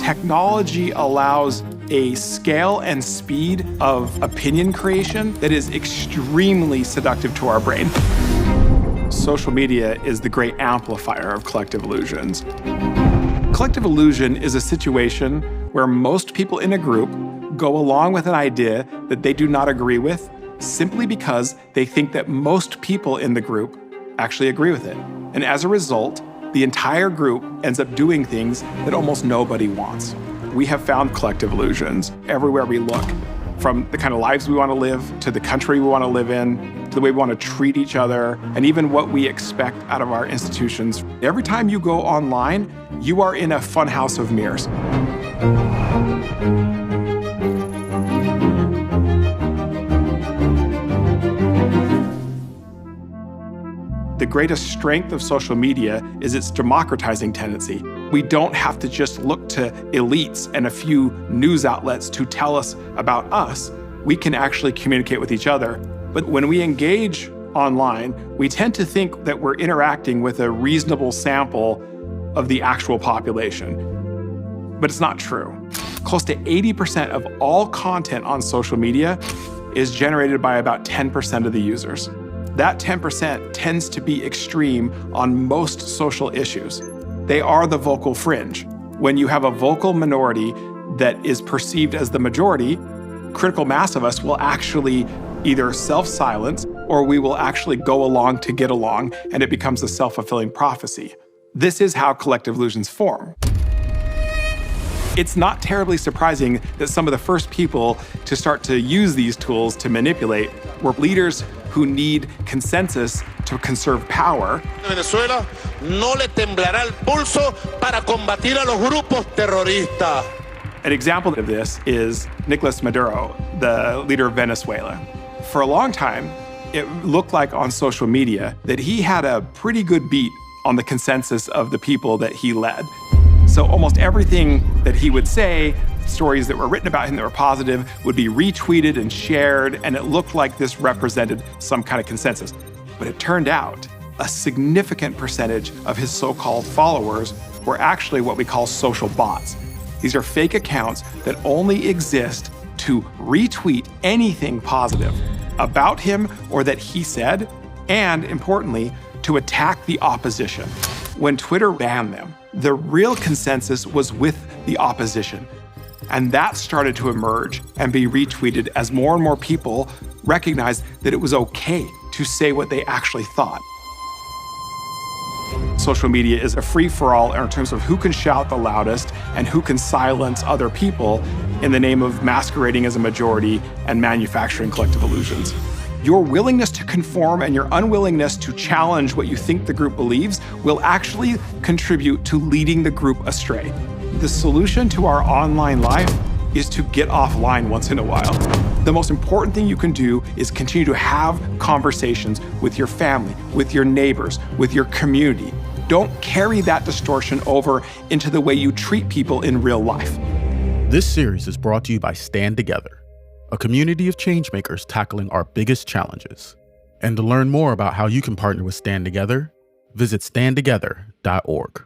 Technology allows a scale and speed of opinion creation that is extremely seductive to our brain. Social media is the great amplifier of collective illusions. Collective illusion is a situation where most people in a group go along with an idea that they do not agree with simply because they think that most people in the group actually agree with it. And as a result, the entire group ends up doing things that almost nobody wants. We have found collective illusions everywhere we look, from the kind of lives we want to live, to the country we want to live in, to the way we want to treat each other, and even what we expect out of our institutions. Every time you go online, you are in a funhouse of mirrors. The greatest strength of social media is its democratizing tendency. We don't have to just look to elites and a few news outlets to tell us about us. We can actually communicate with each other. But when we engage online, we tend to think that we're interacting with a reasonable sample of the actual population. But it's not true. Close to 80% of all content on social media is generated by about 10% of the users. That 10% tends to be extreme on most social issues. They are the vocal fringe. When you have a vocal minority that is perceived as the majority, critical mass of us will actually either self-silence or we will actually go along to get along, and it becomes a self-fulfilling prophecy. This is how collective illusions form. It's not terribly surprising that some of the first people to start to use these tools to manipulate were leaders who need consensus to conserve power. Venezuela no le temblará el pulso para combatir a los grupos terroristas. An example of this is Nicolas Maduro, the leader of Venezuela. For a long time, it looked like on social media that he had a pretty good beat on the consensus of the people that he led. So almost everything that he would say, stories that were written about him that were positive, would be retweeted and shared, and it looked like this represented some kind of consensus. But it turned out a significant percentage of his so-called followers were actually what we call social bots. These are fake accounts that only exist to retweet anything positive about him or that he said, and importantly, to attack the opposition. When Twitter banned them, the real consensus was with the opposition. And that started to emerge and be retweeted as more and more people recognized that it was okay to say what they actually thought. Social media is a free-for-all in terms of who can shout the loudest and who can silence other people in the name of masquerading as a majority and manufacturing collective illusions. Your willingness to conform and your unwillingness to challenge what you think the group believes will actually contribute to leading the group astray. The solution to our online life is to get offline once in a while. The most important thing you can do is continue to have conversations with your family, with your neighbors, with your community. Don't carry that distortion over into the way you treat people in real life. This series is brought to you by Stand Together, a community of changemakers tackling our biggest challenges. And to learn more about how you can partner with Stand Together, visit standtogether.org.